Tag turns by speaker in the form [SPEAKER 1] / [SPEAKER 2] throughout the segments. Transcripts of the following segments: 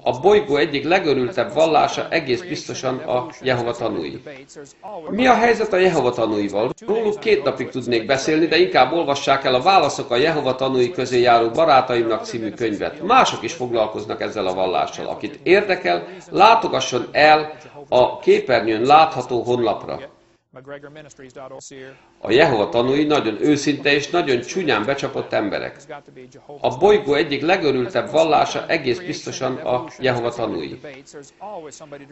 [SPEAKER 1] A bolygó egyik legőrültebb vallása egész biztosan a Jehova tanúi. Mi a helyzet a Jehova tanúival? Róluk 2 napig tudnék beszélni, de inkább olvassák el a Válaszok a Jehova tanúi közé járó barátaimnak című könyvet. Mások is foglalkoznak ezzel a vallással. Akit érdekel, látogasson el a képernyőn látható honlapra. A Jehova tanúi nagyon őszinte és nagyon csúnyán becsapott emberek. A bolygó egyik legőrültebb vallása egész biztosan a Jehova tanúi.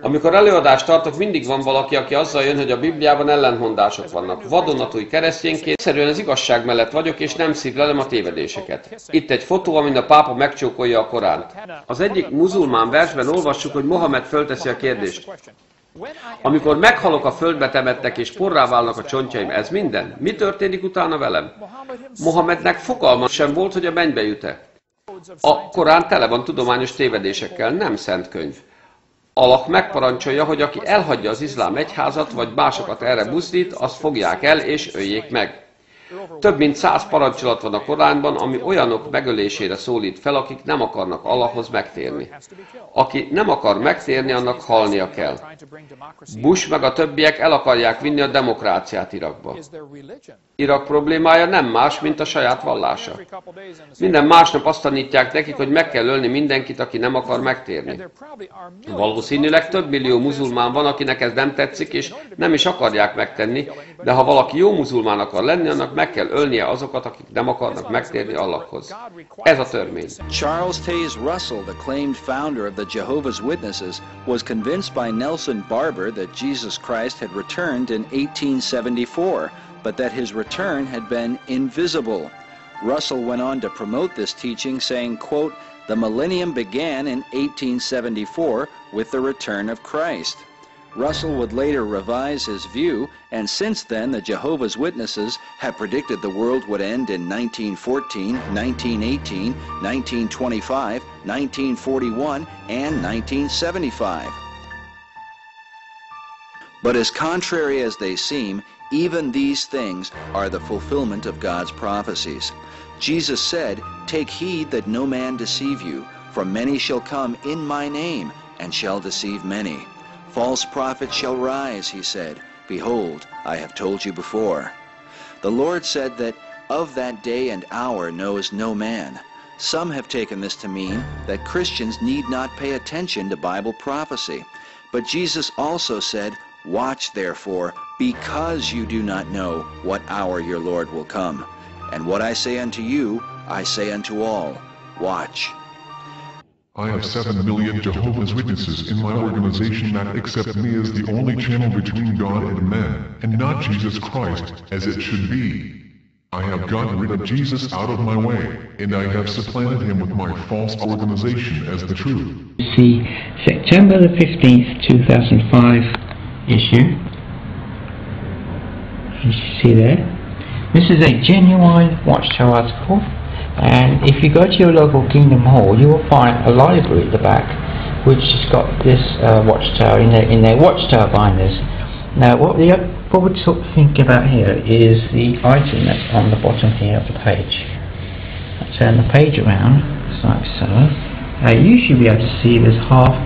[SPEAKER 1] Amikor előadást tartok, mindig van valaki, aki azzal jön, hogy a Bibliában ellentmondások vannak. Vadonatúj keresztényként egyszerűen az igazság mellett vagyok, és nem szívlelem a tévedéseket. Itt egy fotó, amin a pápa megcsókolja a Koránt. Az egyik muzulmán versben olvassuk, hogy Mohamed fölteszi a kérdést. Amikor meghalok, a földbe temettek és porrá válnak a csontjaim, ez minden? Mi történik utána velem? Mohamednek fogalma sem volt, hogy a mennybe jut-e. A Korán tele van tudományos tévedésekkel, nem szent könyv. Allah megparancsolja, hogy aki elhagyja az iszlám egyházat, vagy másokat erre buzdít, azt fogják el és öljék meg. Több mint 100 parancsolat van a Koránban, ami olyanok megölésére szólít fel, akik nem akarnak Allahhoz megtérni. Aki nem akar megtérni, annak halnia kell. Bush meg a többiek el akarják vinni a demokráciát Irakba. Irak problémája nem más, mint a saját vallása. Minden másnap azt tanítják nekik, hogy meg kell ölni mindenkit, aki nem akar megtérni. Valószínűleg több millió muzulmán van, akinek ez nem tetszik, és nem is akarják megtenni, de ha valaki jó muzulmán akar lenni, annak meg kell ölnie azokat, akik nem akarnak megtérni Allahhoz. Ez a törvény.
[SPEAKER 2] Charles Taze Russell, the claimed founder of the Jehovah's Witnesses, was convinced by Nelson Barber that Jesus Christ had returned in 1874, but that his return had been invisible. Russell went on to promote this teaching, saying, quote, "The millennium began in 1874 with the return of Christ." Russell would later revise his view, and since then the Jehovah's Witnesses have predicted the world would end in 1914, 1918, 1925, 1941, and 1975. But as contrary as they seem, even these things are the fulfillment of God's prophecies. Jesus said, "Take heed that no man deceive you, for many shall come in my name, and shall deceive many. False prophets shall rise," he said. "Behold, I have told you before." The Lord said that of that day and hour knows no man. Some have taken this to mean that Christians need not pay attention to Bible prophecy. But Jesus also said, "Watch therefore, because you do not know what hour your Lord will come. And what I say unto you, I say unto all, watch."
[SPEAKER 3] I have 7 million Jehovah's Witnesses in my organization that accept me as the only channel between God and men, and not Jesus Christ, as it should be. I have gotten rid of Jesus out of my way, and I have supplanted him with my false organization as the truth.
[SPEAKER 4] See September the 15th, 2005 issue. You see there. This is a genuine Watchtower article. And if you go to your local Kingdom Hall, you will find a library at the back which has got this Watchtower in their Watchtower binders. Now what we're sort of thinking about here is the item that's on the bottom here of the page. I turn the page around, like so. You should be able to see there's half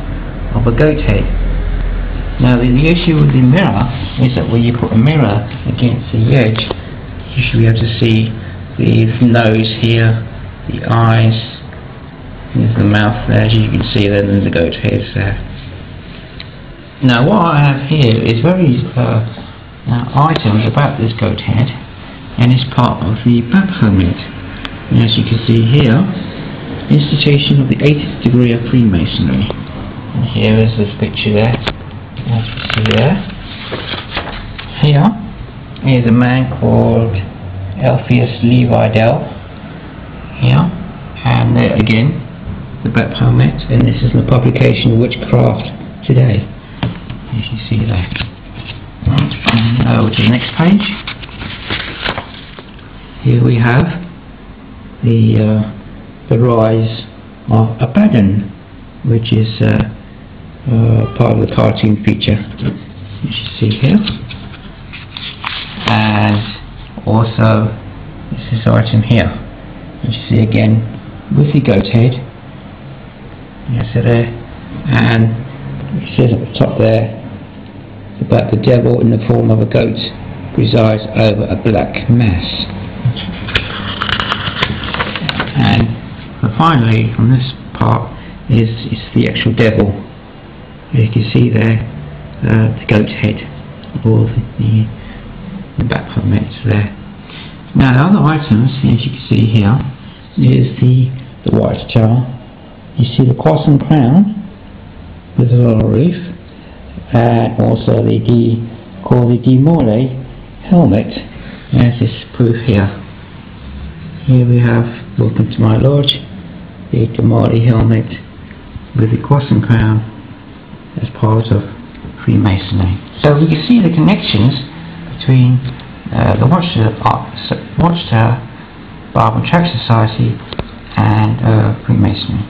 [SPEAKER 4] of a goat head. Now the issue with the mirror is that when you put a mirror against the edge, you should be able to see the nose here, the eyes, there's the mouth there, as you can see there, and the goat heads there. Now what I have here is various items about this goat head, and it's part of the Baphomet. And as you can see here, institution of the 80th degree of Freemasonry. And here is this picture there, as you see there. Here is a man called Alpheus Levi Dell, here, and there again the Baphomet, and this is the publication Witchcraft Today, as you see there. Right, and over to the next page. Here we have the rise of Abaddon, which is part of the cartoon feature, as you see here, and also this item here, as you see again with the goat head, Yes, there. And it says at the top there about the devil in the form of a goat presides over a black mass. And finally, from this part is the actual devil. You can see there the goat's head, or the back from it there. Now the other items, as you can see here, is the watchtower. You see the cross and crown with a laurel wreath, and also the called the Guy Morley helmet, as is proof here. Here we have "Welcome to my lodge," the Guy Morley helmet with the cross and crown as part of Freemasonry. So we can see the connections between the Watchtower, Bible and Tract Society, and Freemasonry,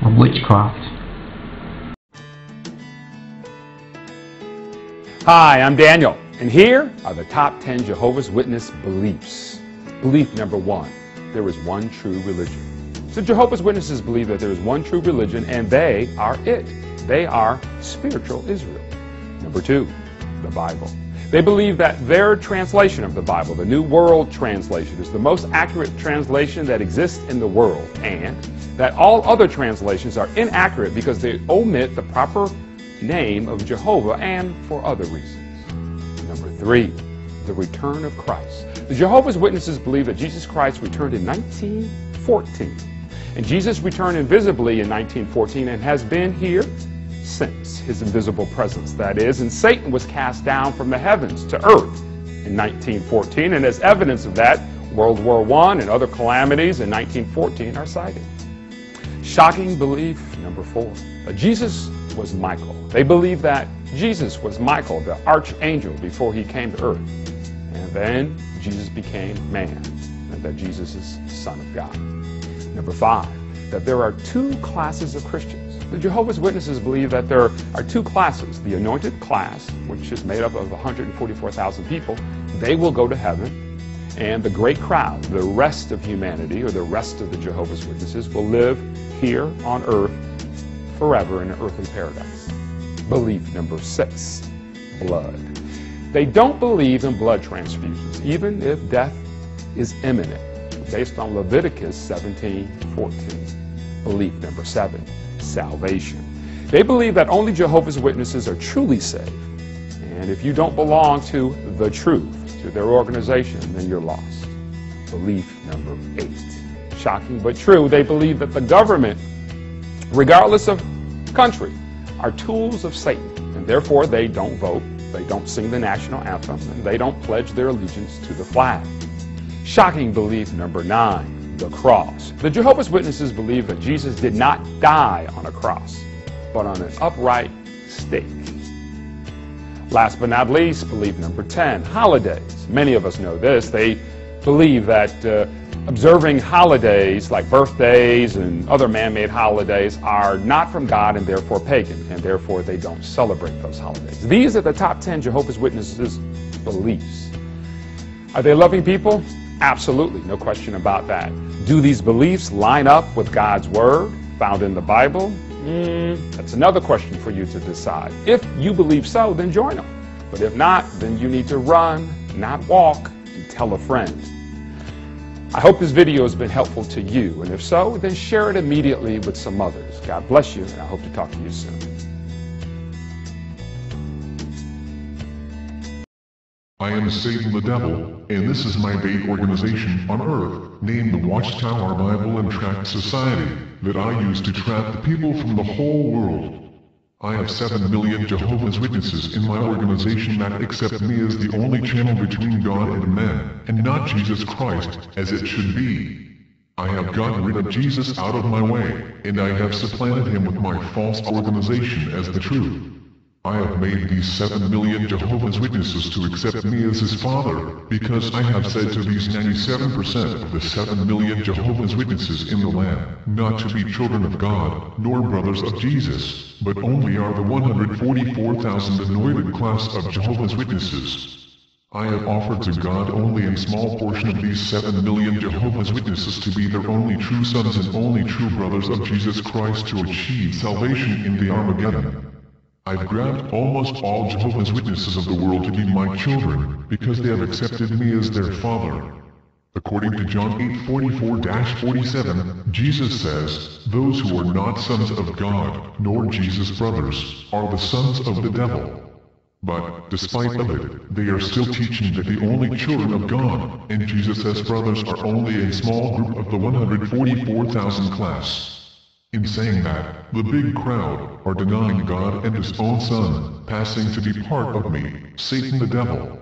[SPEAKER 4] or witchcraft.
[SPEAKER 5] Hi, I'm Daniel, and here are the top 10 Jehovah's Witness beliefs. Belief number 1, there is one true religion. So Jehovah's Witnesses believe that there is one true religion, and they are it. They are spiritual Israel. Number 2, the Bible. They believe that their translation of the Bible, the New World Translation, is the most accurate translation that exists in the world, and that all other translations are inaccurate because they omit the proper name of Jehovah and for other reasons. Number 3, the return of Christ. The Jehovah's Witnesses believe that Jesus Christ returned in 1914, and Jesus returned invisibly in 1914 and has been here since, his invisible presence, that is, and Satan was cast down from the heavens to earth in 1914, and as evidence of that, World War I and other calamities in 1914 are cited. Shocking belief number 4, that Jesus was Michael. They believe that Jesus was Michael, the archangel, before he came to earth, and then Jesus became man, and that Jesus is the Son of God. Number 5, that there are 2 classes of Christians. The Jehovah's Witnesses believe that there are 2 classes. The anointed class, which is made up of 144,000 people, they will go to heaven. And the great crowd, the rest of humanity, or the rest of the Jehovah's Witnesses, will live here on earth forever in an earthly paradise. Belief number 6, blood. They don't believe in blood transfusions, even if death is imminent, based on Leviticus 17:14. Belief number 7, salvation. They believe that only Jehovah's Witnesses are truly saved, and if you don't belong to the truth, to their organization, then you're lost. Belief number 8, shocking but true, they believe that the government, regardless of country, are tools of Satan, and therefore they don't vote, they don't sing the national anthem, and they don't pledge their allegiance to the flag. Shocking belief number 9, the cross. The Jehovah's Witnesses believe that Jesus did not die on a cross, but on an upright stake. Last but not least, belief number 10, holidays. Many of us know this. They believe that observing holidays like birthdays and other man-made holidays are not from God and therefore pagan, and therefore they don't celebrate those holidays. These are the top 10 Jehovah's Witnesses beliefs. Are they loving people? Absolutely, no question about that. Do these beliefs line up with God's Word found in the Bible? That's another question for you to decide. If you believe so, then join them. But if not, then you need to run, not walk, and tell a friend. I hope this video has been helpful to you, and if so, then share it immediately with some others. God bless you, and I hope to talk to you soon.
[SPEAKER 3] I am Satan the Devil, and this is my bait organization on Earth, named the Watchtower Bible and Tract Society, that I use to trap the people from the whole world. I have 7 million Jehovah's Witnesses in my organization that accept me as the only channel between God and man, and not Jesus Christ, as it should be. I have gotten rid of Jesus out of my way, and I have supplanted him with my false organization as the truth. I have made these 7 million Jehovah's Witnesses to accept me as his father, because I have said to these 97% of the 7 million Jehovah's Witnesses in the land, not to be children of God, nor brothers of Jesus, but only are the 144,000 anointed class of Jehovah's Witnesses. I have offered to God only a small portion of these 7 million Jehovah's Witnesses to be their only true sons and only true brothers of Jesus Christ to achieve salvation in the Armageddon. I've grabbed almost all Jehovah's Witnesses of the world to be my children, because they have accepted me as their father. According to John 8:44-47, Jesus says, "Those who are not sons of God, nor Jesus' brothers, are the sons of the devil." But, despite of it, they are still teaching that the only children of God, and Jesus' brothers are only a small group of the 144,000 class. In saying that, the big crowd are denying God and His own Son, passing to be part of me, Satan the devil.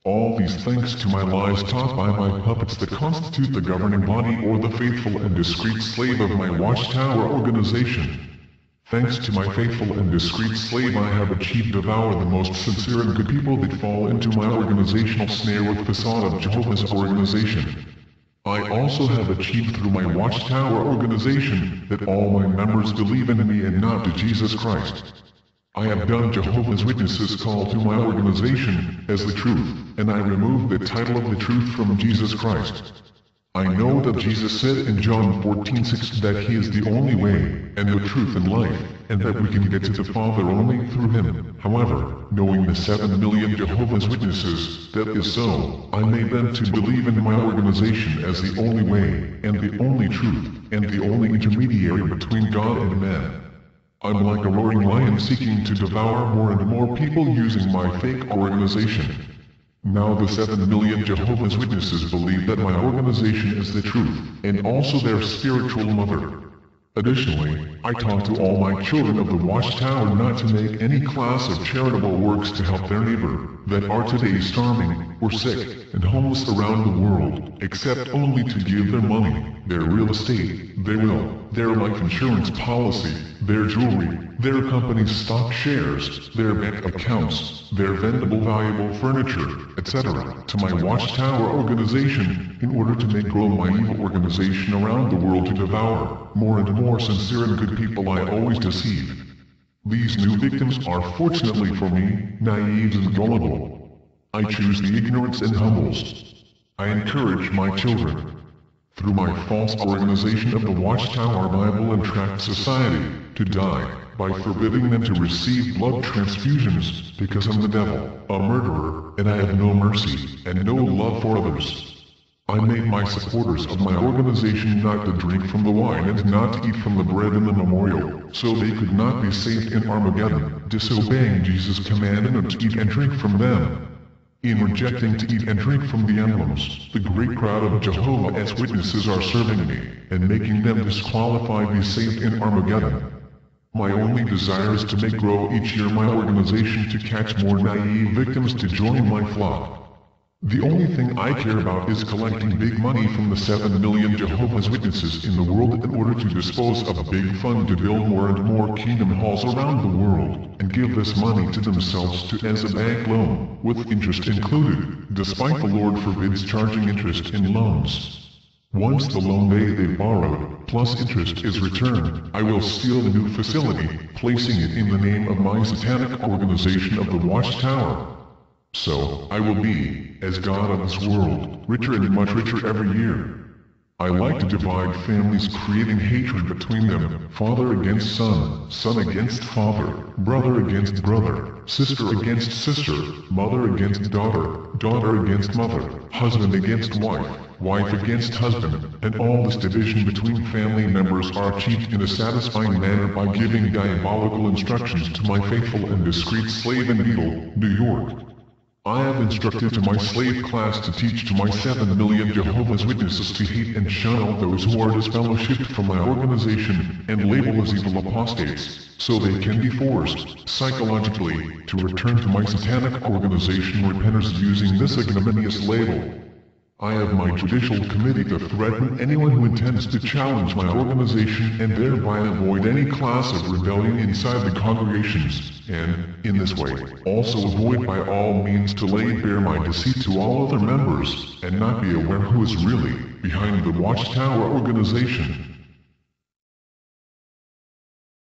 [SPEAKER 3] All these thanks to my lies taught by my puppets that constitute the governing body or the faithful and discreet slave of my Watchtower organization. Thanks to my faithful and discreet slave, I have achieved devour the most sincere and good people that fall into my organizational snare with facade of Jehovah's organization. I also have achieved through my Watchtower organization that all my members believe in me and not to Jesus Christ. I have done Jehovah's Witnesses' call to my organization as the truth, and I removed the title of the truth from Jesus Christ. I know that Jesus said in John 14:6 that He is the only way, and the truth and life, and that we can get to the Father only through Him. However, knowing the 7 million Jehovah's Witnesses, that is so, I made them to believe in my organization as the only way, and the only truth, and the only intermediary between God and man. I'm like a roaring lion seeking to devour more and more people using my fake organization. Now the 7 million Jehovah's Witnesses believe that my organization is the truth, and also their spiritual mother. Additionally, I taught to all my children of the Watchtower not to make any class of charitable works to help their neighbor, that are today starving, or sick, and homeless around the world, except only to give their money, their real estate, their will, their life insurance policy, their jewelry, their company's stock shares, their bank accounts, their vendable valuable furniture, etc., to my Watchtower organization, in order to make grow my evil organization around the world to devour more and more sincere and good people I always deceive. These new victims are fortunately for me, naive and gullible. I choose the ignorance and humbles. I encourage my children, through my false organization of the Watchtower Bible and Tract Society, to die, by forbidding them to receive blood transfusions, because I'm the devil, a murderer, and I have no mercy, and no love for others. I made my supporters of my organization not to drink from the wine and not to eat from the bread in the memorial, so they could not be saved in Armageddon, disobeying Jesus' command and to eat and drink from them. In rejecting to eat and drink from the emblems, the great crowd of Jehovah's Witnesses are serving me, and making them disqualified be saved in Armageddon. My only desire is to make grow each year my organization to catch more naive victims to join my flock. The only thing I care about is collecting big money from the 7 million Jehovah's Witnesses in the world in order to dispose of a big fund to build more and more kingdom halls around the world, and give this money to themselves to as a bank loan, with interest included, despite the Lord forbids charging interest in loans. Once the loan they borrowed, plus interest is returned, I will steal the new facility, placing it in the name of my satanic organization of the Watchtower. So, I will be, as God of this world, richer and much richer every year. I like to divide families, creating hatred between them, father against son, son against father, brother against brother, sister against sister, mother against daughter, daughter against mother, husband against wife, wife against husband, and all this division between family members are achieved in a satisfying manner by giving diabolical instructions to my faithful and discreet slave in Beetle, New York. I have instructed to my slave class to teach to my 7 million Jehovah's Witnesses to hate and shun all those who are disfellowshipped from my organization and labeled as evil apostates, so they can be forced, psychologically, to return to my satanic organization repenters using this ignominious label. I have my judicial committee to threaten anyone who intends to challenge my organization and thereby avoid any class of rebellion inside the congregations, and, in this way, also avoid by all means to lay bare my deceit to all other members, and not be aware who is really behind the Watchtower organization.